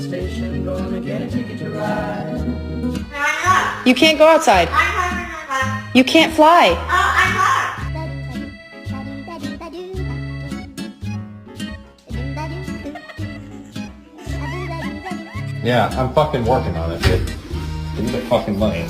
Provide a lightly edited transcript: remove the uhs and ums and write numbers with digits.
station, gonna get a ticket to ride. You can't go outside. You can't fly. Yeah, I'm fucking working on it, dude. Give me the fucking money.